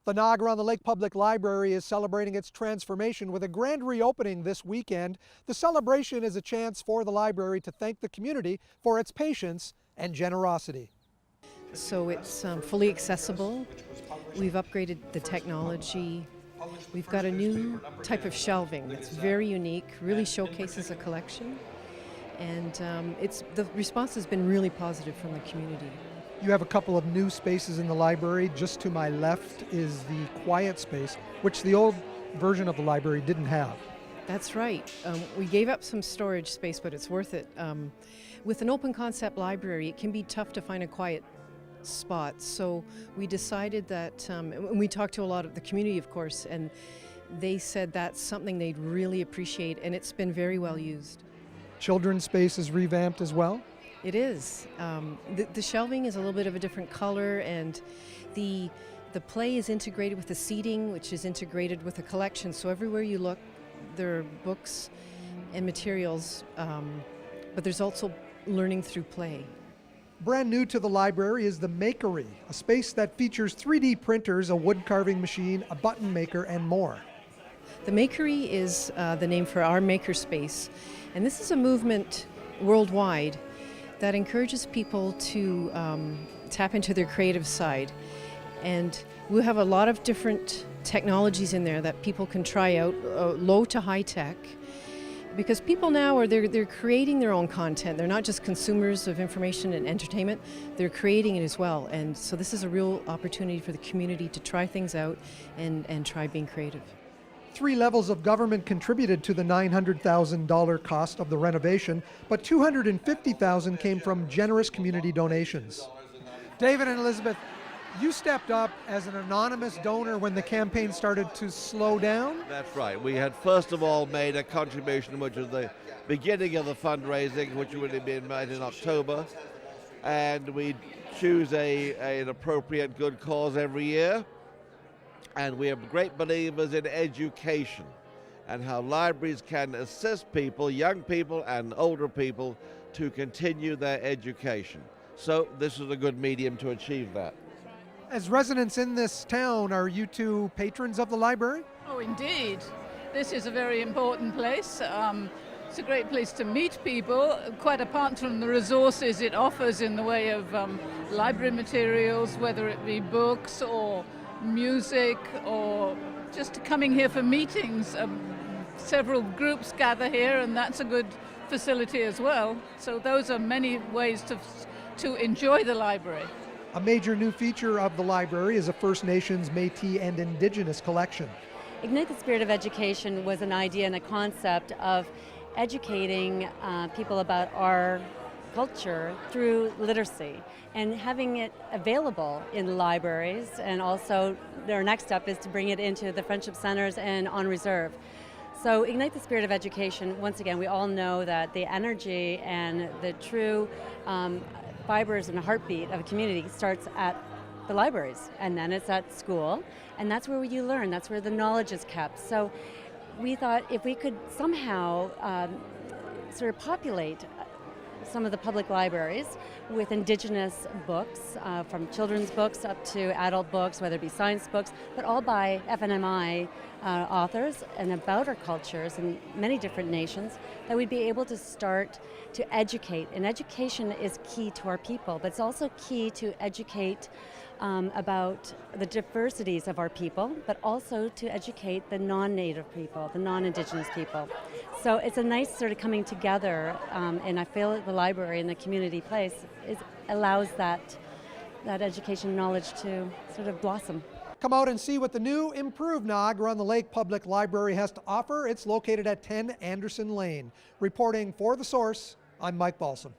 The Niagara-on-the-Lake Public Library is celebrating its transformation with a grand reopening this weekend. The celebration is a chance for the library to thank the community for its patience and generosity. So it's fully accessible. We've upgraded the technology. We've got a new type of shelving that's very unique, really showcases a collection. And the response has been really positive from the community. You have a couple of new spaces in the library. Just to my left is the quiet space, which the old version of the library didn't have. That's right. We gave up some storage space, but it's worth it. With an open concept library, it can be tough to find a quiet spot. So we decided that, and we talked to a lot of the community, of course, and they said that's something they'd really appreciate, and it's been very well used. Children's space is revamped as well? It is. The shelving is a little bit of a different color, and the play is integrated with the seating, which is integrated with the collection. So everywhere you look, there are books and materials, but there's also learning through play. Brand new to the library is the Makery, a space that features 3D printers, a wood carving machine, a button maker, and more. The Makery is the name for our makerspace, and this is a movement worldwide that encourages people to tap into their creative side. And we have a lot of different technologies in there that people can try out, low to high tech, because people now they're creating their own content. They're not just consumers of information and entertainment, they're creating it as well. And so this is a real opportunity for the community to try things out and try being creative. 3 levels of government contributed to the $900,000 cost of the renovation, but $250,000 came from generous community donations. David and Elizabeth, you stepped up as an anonymous donor when the campaign started to slow down? That's right. We had first of all made a contribution, which was the beginning of the fundraising, which would have been made in October, and we choose an appropriate good cause every year. And we are great believers in education and how libraries can assist people, young people and older people, to continue their education. So this is a good medium to achieve that. As residents in this town, are you two patrons of the library? Oh, indeed. This is a very important place. It's a great place to meet people, quite apart from the resources it offers in the way of library materials, whether it be books or music or just coming here for meetings. Several groups gather here, and that's a good facility as well. So those are many ways to enjoy the library. A major new feature of the library is a First Nations, Métis, and Indigenous collection. Ignite the Spirit of Education was an idea and a concept of educating people about our culture through literacy and having it available in libraries, and also our next step is to bring it into the friendship centers and on reserve. So Ignite the Spirit of Education, once again, we all know that the energy and the true fibers and heartbeat of a community starts at the libraries, and then it's at school, and that's where you learn, that's where the knowledge is kept. So we thought if we could somehow sort of populate some of the public libraries with Indigenous books, from children's books up to adult books, whether it be science books, but all by FNMI authors and about our cultures in many different nations, that we'd be able to start to educate. And education is key to our people, but it's also key to educate about the diversities of our people, but also to educate the non-native people, the non-Indigenous people. So it's a nice sort of coming together, and I feel the library and the community place allows that education knowledge to sort of blossom. Come out and see what the new, improved Niagara-on-the-Lake Public Library has to offer. It's located at 10 Anderson Lane. Reporting for The Source, I'm Mike Balsam.